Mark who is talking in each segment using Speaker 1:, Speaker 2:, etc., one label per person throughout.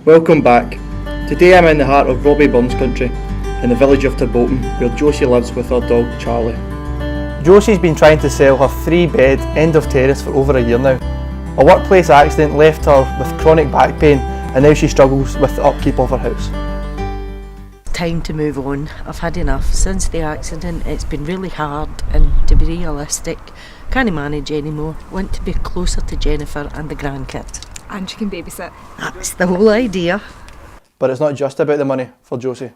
Speaker 1: Welcome back. Today I'm in the heart of Robbie Burns country, in the village of Tarbolton, where Josie lives with her dog Charlie. Josie's been trying to sell her 3-bed end of terrace for over a year now. A workplace accident left her with chronic back pain and now she struggles with the upkeep of her house.
Speaker 2: Time to move on. I've had enough. Since the accident it's been really hard, and to be realistic, can't manage anymore. Want to be closer to Jennifer and the grandkids.
Speaker 3: And she can babysit.
Speaker 2: That's the whole idea.
Speaker 1: But it's not just about the money for Josie.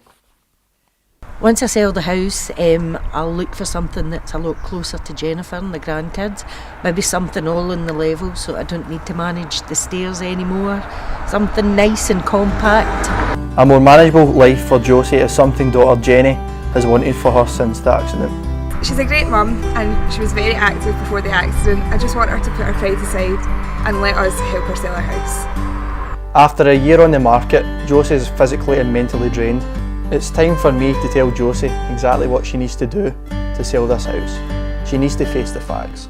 Speaker 2: Once I sell the house, I'll look for something that's a lot closer to Jennifer and the grandkids. Maybe something all on the level so I don't need to manage the stairs anymore. Something nice and compact.
Speaker 1: A more manageable life for Josie is something daughter Jenny has wanted for her since the accident.
Speaker 3: She's a great mum and she was very active before the accident. I just want her to put her pride aside and let us help her sell her house.
Speaker 1: After a year on the market, Josie is physically and mentally drained. It's time for me to tell Josie exactly what she needs to do to sell this house. She needs to face the facts.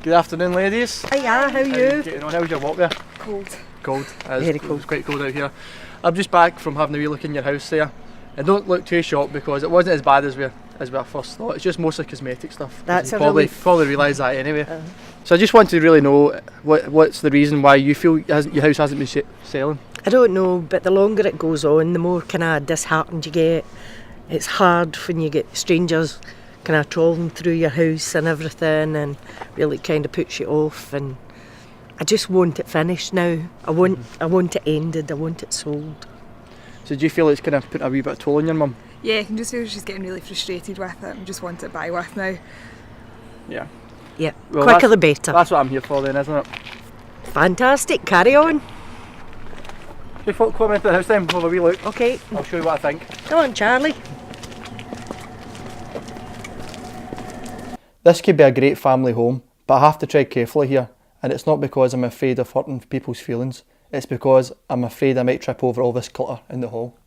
Speaker 1: Good afternoon, ladies.
Speaker 2: Hiya, how are you?
Speaker 1: Getting on? How's your walk there?
Speaker 3: Cold.
Speaker 1: Cold.
Speaker 2: Very cold.
Speaker 1: It's quite cold out here. I'm just back from having a wee look in your house there. And don't look too shocked because it wasn't as bad as we first thought. It's just mostly cosmetic stuff.
Speaker 2: That's
Speaker 1: you
Speaker 2: a
Speaker 1: probably realise that anyway. So I just want to really know what's the reason why you feel your house hasn't been selling.
Speaker 2: I don't know, but the longer it goes on, the more kind of disheartened you get. It's hard when you get strangers kind of trawling through your house and everything, and really kind of puts you off. And I just want it finished now. I want it ended. I want it sold.
Speaker 1: So do you feel it's kind of putting a wee bit of toll on your mum?
Speaker 3: Yeah, I can just feel she's getting really frustrated with it and just want it by with now.
Speaker 1: Yeah.
Speaker 2: Yeah,
Speaker 1: Well,
Speaker 2: quicker the better.
Speaker 1: That's what I'm here for then, isn't it?
Speaker 2: Fantastic, carry on.
Speaker 1: Should we come into the house then, have a wee look?
Speaker 2: Okay,
Speaker 1: I'll show you what I think.
Speaker 2: come on Charlie.
Speaker 1: This could be a great family home, but I have to tread carefully here. And it's not because I'm afraid of hurting people's feelings. It's because I'm afraid I might trip over all this clutter in the hall.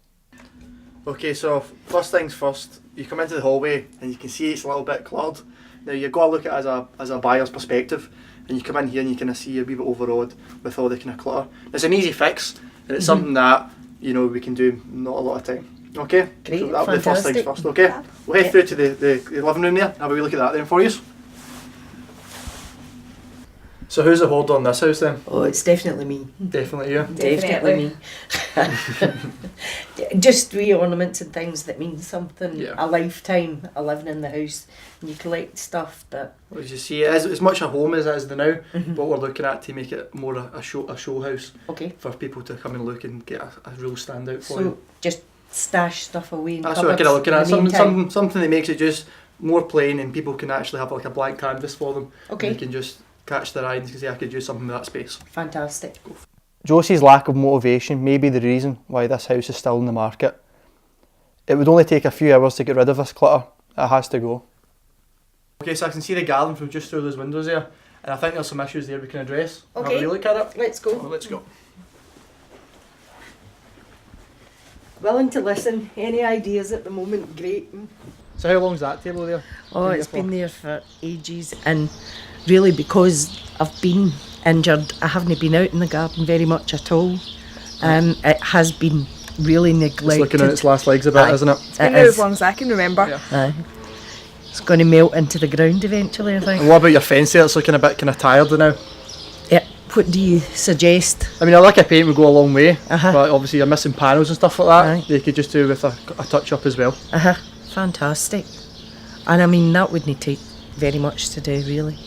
Speaker 1: Okay, so first things first, you come into the hallway and you can see it's a little bit cluttered. Now you've got to look at it as a buyer's perspective, and you come in here and you kind of see a wee bit overawed with all the kind of clutter. It's an easy fix, and it's something that we can do not a lot of time. Okay,
Speaker 2: Great,
Speaker 1: so that'll be the first things
Speaker 2: fantastic.
Speaker 1: first. Okay, we'll head through to the living room there. Have a wee look at that then for you. So who's the holder on this house then?
Speaker 2: Oh, it's definitely me.
Speaker 1: Definitely you.
Speaker 2: Definitely me. Just wee ornaments and things that mean something.
Speaker 1: Yeah.
Speaker 2: A lifetime of living in the house, and you collect stuff. But
Speaker 1: As you see, it is as much a home as it is the now, but we're looking at to make it more a show house
Speaker 2: okay,
Speaker 1: for people to come and look and get a real standout for
Speaker 2: so
Speaker 1: you.
Speaker 2: just stash stuff away in
Speaker 1: That's what
Speaker 2: cupboards
Speaker 1: I'm kind of looking
Speaker 2: in
Speaker 1: at.
Speaker 2: the meantime.
Speaker 1: Something that makes it just more plain, and people can actually have like a blank canvas for them.
Speaker 2: Okay.
Speaker 1: And you can just catch their eye and say, I could use something with that space.
Speaker 2: Fantastic.
Speaker 1: Josie's lack of motivation may be the reason why this house is still in the market. It would only take a few hours to get rid of this clutter. It has to go. Okay, so I can see the garden from just through those windows there, and I think there's some issues there we can address.
Speaker 2: Okay.
Speaker 1: Have a wee look at it.
Speaker 2: Let's go.
Speaker 1: Well, let's go.
Speaker 2: Willing to listen. Any ideas at the moment? Great.
Speaker 1: So how long's that table there?
Speaker 2: Oh, it's been there for ages, and really because I've been injured, I haven't been out in the garden very much at all. It has been really neglected.
Speaker 1: It's looking at its last legs a bit, isn't it?
Speaker 3: It's been there as long as I can remember.
Speaker 1: Yeah.
Speaker 2: Aye. It's going to melt into the ground eventually, I think.
Speaker 1: And what about your fence there? It's looking a bit kind of tired now.
Speaker 2: Yeah. What do you suggest?
Speaker 1: I mean, a lick of paint would go a long way,
Speaker 2: Uh-huh.
Speaker 1: but obviously you're missing panels and stuff like that.
Speaker 2: Aye.
Speaker 1: They could just do with a touch up as well.
Speaker 2: Fantastic. And I mean, that wouldn't take very much to do, really.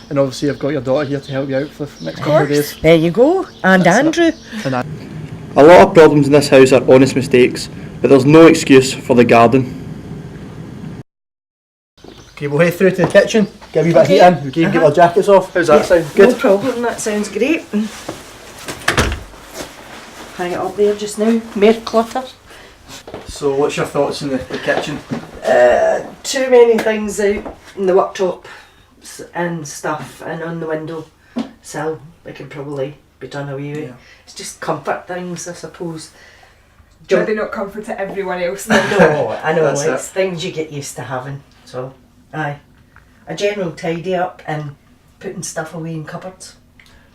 Speaker 1: And obviously you've got your daughter here to help you out for the next couple of days.
Speaker 2: There you go. And
Speaker 1: That's
Speaker 2: Andrew.
Speaker 1: A lot of problems in this house are honest mistakes, but there's no excuse for the garden. Okay, we'll head through to the kitchen, get a wee bit of heat in, we can get our jackets off. How's that sound? Good?
Speaker 2: No problem, that sounds great. Hang it up there just now. Mere clutter.
Speaker 1: So what's your thoughts on the kitchen?
Speaker 2: Too many things out in the worktop and stuff, and on the window sill. They could probably be done away with.
Speaker 1: Yeah.
Speaker 2: It's just comfort things, I suppose.
Speaker 3: Maybe not comfort to everyone else then.
Speaker 2: No, I know,
Speaker 1: That's
Speaker 2: it's things you get used to having. So, aye. A general tidy up and putting stuff away in cupboards.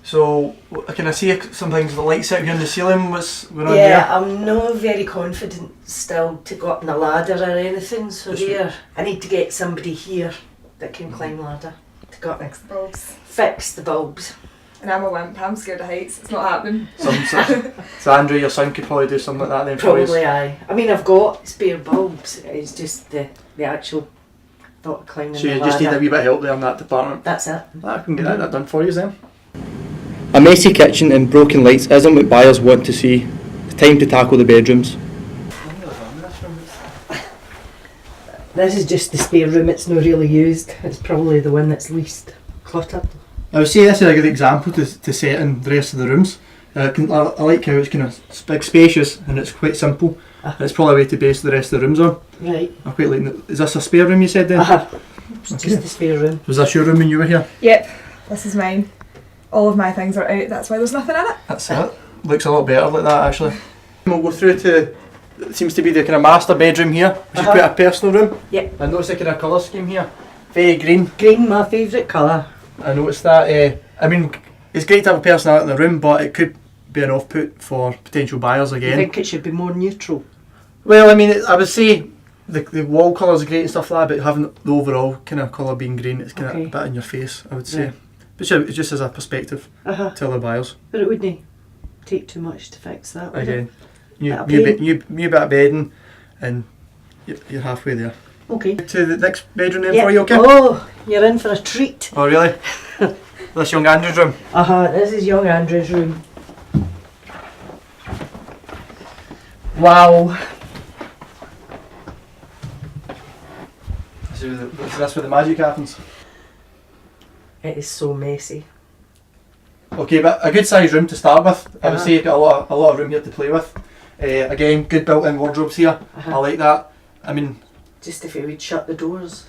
Speaker 1: So can I see some things, the lights out here in the ceiling, what's going on
Speaker 2: Yeah,
Speaker 1: here?
Speaker 2: I'm not very confident still to go up on a ladder or anything, so there. I need to get somebody here that can climb ladder to go up and
Speaker 3: Fix the bulbs.
Speaker 2: fix the bulbs.
Speaker 3: And I'm a wimp, I'm scared of heights, it's not happening.
Speaker 1: So Andrew, your son could probably do something like that then for you.
Speaker 2: Probably aye. I mean, I've got spare bulbs, it's just the actual thought of climbing
Speaker 1: So
Speaker 2: the
Speaker 1: you
Speaker 2: ladder.
Speaker 1: just need a wee bit of help there in that department.
Speaker 2: That's it.
Speaker 1: I can get that done for you then. A messy kitchen and broken lights isn't what buyers want to see. It's time to tackle the bedrooms.
Speaker 2: This is just the spare room, it's not really used. It's probably the one that's least cluttered.
Speaker 1: I would say this is a good example to set in the rest of the rooms. I like how it's kind of big, spacious, and it's quite simple. And it's probably a way to base the rest of the rooms on.
Speaker 2: Right.
Speaker 1: I quite like that. Is this a spare room you said then?
Speaker 2: It's just the spare room.
Speaker 1: Was this your room when you were here?
Speaker 3: Yep, this is mine. All of my things are out, that's why there's nothing in it.
Speaker 1: That's it. Looks a lot better like that actually. We'll go through to, it seems to be the kind of master bedroom here, which is quite a personal room.
Speaker 2: Yep.
Speaker 1: I noticed the kind of colour scheme here. Very green.
Speaker 2: Green, my favourite colour.
Speaker 1: I noticed that. I mean, it's great to have a personality in the room, but it could be an off-put for potential buyers
Speaker 2: I
Speaker 1: again.
Speaker 2: think it should be more neutral.
Speaker 1: Well, I mean, I would say the wall colours are great and stuff like that, but having the overall kind of colour being green, it's kind of a bit in your face, I would say.
Speaker 2: Yeah.
Speaker 1: But it's just as a perspective to other buyers.
Speaker 2: But it wouldn't take too much to fix that, would
Speaker 1: Again,
Speaker 2: it?
Speaker 1: new bit of bedding, and you're halfway there.
Speaker 2: Okay.
Speaker 1: To the next bedroom then for you, okay?
Speaker 2: Oh, you're in for a treat.
Speaker 1: Oh, really? This young Andrew's room.
Speaker 2: This is young Andrew's room. Wow.
Speaker 1: That's where the magic happens.
Speaker 2: It is so messy.
Speaker 1: Okay, but a good sized room to start with. I would say you've got a lot of room here to play with. Again, good built-in wardrobes here. I like that. I mean,
Speaker 2: just if you would shut the doors.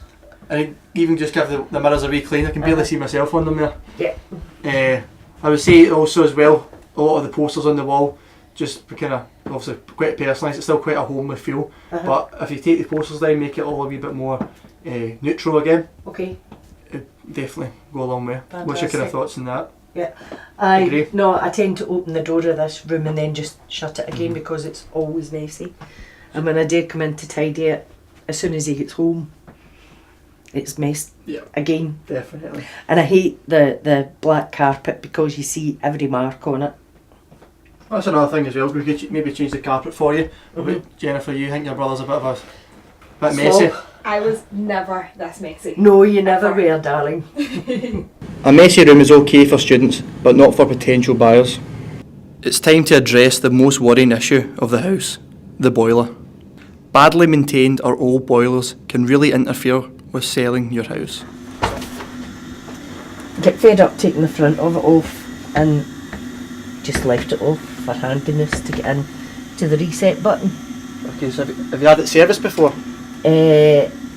Speaker 1: And even just give the mirrors a wee clean. I can barely see myself on them there.
Speaker 2: Yeah.
Speaker 1: I would say also as well, a lot of the posters on the wall, just kind of obviously quite personalised. It's still quite a homely feel. But if you take the posters down, make it all a wee bit more neutral again.
Speaker 2: Okay.
Speaker 1: Definitely go a long way.
Speaker 2: Fantastic.
Speaker 1: What's your kind of thoughts on that?
Speaker 2: Yeah.
Speaker 1: Agree?
Speaker 2: No, I tend to open the door of this room and then just shut it again because it's always messy. And when I do come in to tidy it, as soon as he gets home, it's messed again.
Speaker 1: Definitely.
Speaker 2: And I hate the black carpet because you see every mark on it.
Speaker 1: That's another thing as well. We could maybe change the carpet for you. But Jennifer, you think your brother's a bit messy?
Speaker 3: I was never this messy.
Speaker 2: No, you never were, darling.
Speaker 1: A messy room is okay for students, but not for potential buyers. It's time to address the most worrying issue of the house, the boiler. Badly maintained or old boilers can really interfere with selling your house.
Speaker 2: Get fed up taking the front of it off and just left it off for handiness to get in to the reset button.
Speaker 1: Okay, so have you had it serviced before?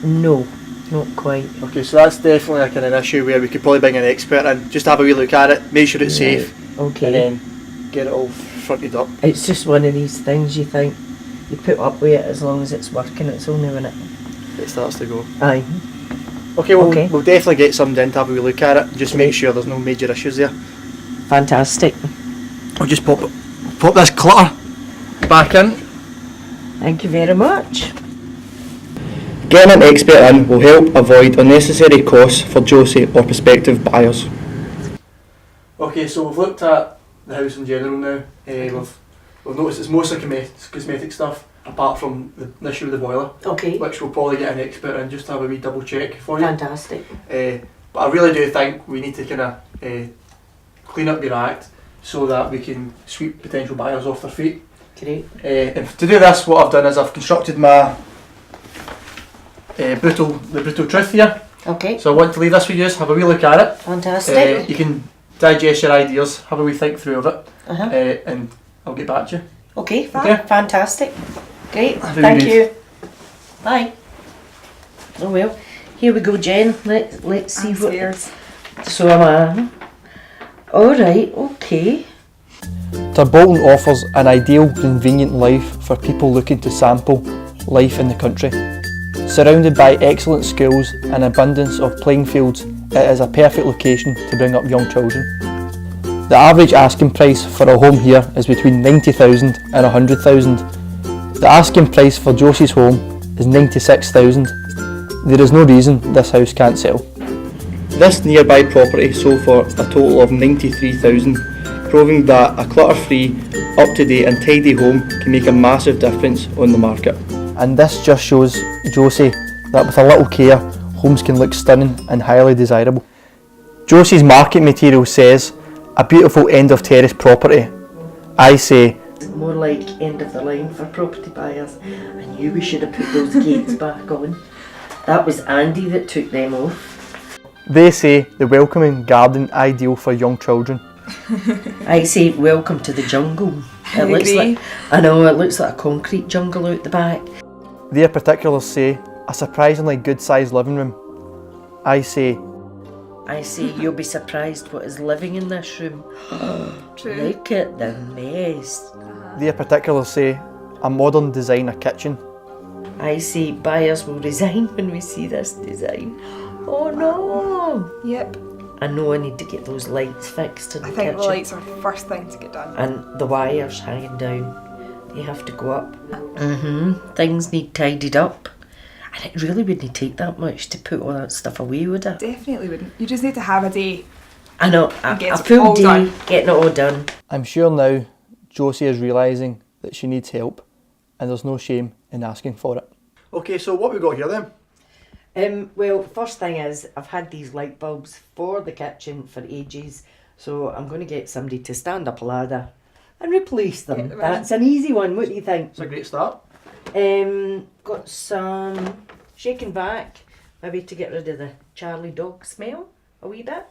Speaker 2: No, not quite.
Speaker 1: Okay, so that's definitely like an issue where we could probably bring an expert in, just have a wee look at it, make sure it's safe,
Speaker 2: Okay.
Speaker 1: and then get it all fronted up.
Speaker 2: It's just one of these things you think you put up with it as long as it's working. It's only when
Speaker 1: It starts to go.
Speaker 2: Aye.
Speaker 1: Okay, we'll definitely get somebody in to have a wee look at it, just make sure there's no major issues there.
Speaker 2: Fantastic.
Speaker 1: I'll just pop this clutter back in.
Speaker 2: Thank you very much.
Speaker 1: Getting an expert in will help avoid unnecessary costs for Josie or prospective buyers. Okay, so we've looked at the house in general now. We've noticed it's mostly cosmetic stuff, apart from the issue with the boiler,
Speaker 2: Okay.
Speaker 1: which we'll probably get an expert in just to have a wee double check for you.
Speaker 2: Fantastic.
Speaker 1: But I really do think we need to kind of clean up your act so that we can sweep potential buyers off their feet.
Speaker 2: Great.
Speaker 1: And to do this, what I've done is I've constructed my brutal truth here.
Speaker 2: Okay.
Speaker 1: So I want to leave this with you, have a wee look at it.
Speaker 2: Fantastic.
Speaker 1: You can digest your ideas, have a wee think through of it, and I'll get back to you.
Speaker 2: Okay.
Speaker 1: Okay.
Speaker 2: Fantastic. Great.
Speaker 1: Very
Speaker 2: Thank
Speaker 1: good.
Speaker 2: you. Bye. Oh well. Here we go, Jen. Let's see
Speaker 3: I'm
Speaker 2: what.
Speaker 3: scared.
Speaker 2: So am I. All right. Okay.
Speaker 1: Tarbolton offers an ideal, convenient life for people looking to sample life in the country. Surrounded by excellent schools and abundance of playing fields, it is a perfect location to bring up young children. The average asking price for a home here is between 90,000 and 100,000. The asking price for Josie's home is 96,000. There is no reason this house can't sell. This nearby property sold for a total of 93,000, proving that a clutter-free, up-to-date and tidy home can make a massive difference on the market. And this just shows Josie that with a little care, homes can look stunning and highly desirable. Josie's market material says, a beautiful end of terrace property. I say,
Speaker 2: More like end of the line for property buyers. I knew we should have put those gates back on. That was Andy that took them off.
Speaker 1: They say the welcoming garden ideal for young children.
Speaker 2: I say welcome to the jungle.
Speaker 3: I agree.
Speaker 2: I know, it looks like a concrete jungle out the back.
Speaker 1: Their particulars say a surprisingly good sized living room. I say
Speaker 2: you'll be surprised what is living in this room.
Speaker 3: True.
Speaker 2: Look at the mess.
Speaker 1: their particulars say a modern designer kitchen.
Speaker 2: I say buyers will resign when we see this design. Oh no!
Speaker 3: Yep.
Speaker 2: I know I need to get those lights fixed in the
Speaker 3: I think
Speaker 2: kitchen.
Speaker 3: the lights are the first thing to get done.
Speaker 2: And the wires hanging down, they have to go up. Things need tidied up. And it really wouldn't take that much to put all that stuff away, would it?
Speaker 3: Definitely wouldn't. You just need to have a day.
Speaker 2: I know,
Speaker 3: Get
Speaker 2: a
Speaker 3: it
Speaker 2: full
Speaker 3: all
Speaker 2: day
Speaker 3: done.
Speaker 2: getting it all done.
Speaker 1: I'm sure now Josie is realising that she needs help and there's no shame in asking for it. Okay, so what we got here then?
Speaker 2: Well, first thing is, I've had these light bulbs for the kitchen for ages, so I'm going to get somebody to stand up a ladder and replace them.
Speaker 3: Get them in.
Speaker 2: That's an easy one, what do you think?
Speaker 1: It's a great start.
Speaker 2: Got some shaking back, maybe to get rid of the Charlie dog smell a wee bit.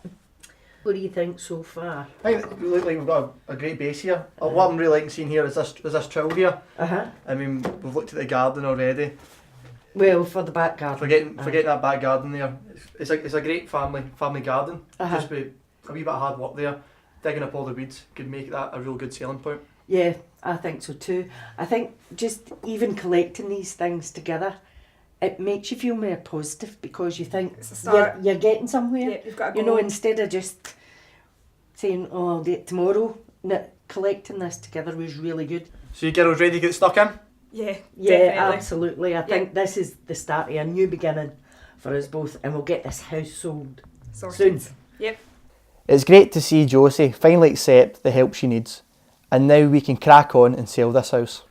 Speaker 2: What do you think so far?
Speaker 1: I think we look like we've got a great base here. What I'm really liking seeing here is this trill here. I mean, we've looked at the garden already.
Speaker 2: Well, for the back garden.
Speaker 1: Forgetting that back garden there. It's a great family garden. Just with a wee bit of hard work there, digging up all the weeds could make that a real good selling point.
Speaker 2: Yeah, I think so too. I think just even collecting these things together, it makes you feel more positive because you think
Speaker 3: It's a start.
Speaker 2: you're getting somewhere.
Speaker 3: Yeah, you've got a
Speaker 2: You know,
Speaker 3: goal.
Speaker 2: instead of just saying, oh, I'll do it tomorrow, collecting this together was really good.
Speaker 1: So you girls ready to get stuck in?
Speaker 3: Yeah,
Speaker 2: Yeah,
Speaker 3: definitely.
Speaker 2: absolutely. I think this is the start of a new beginning for us both, and we'll get this house sold
Speaker 3: Sorted.
Speaker 2: soon.
Speaker 3: Yep.
Speaker 1: It's great to see Josie finally accept the help she needs, and now we can crack on and sell this house.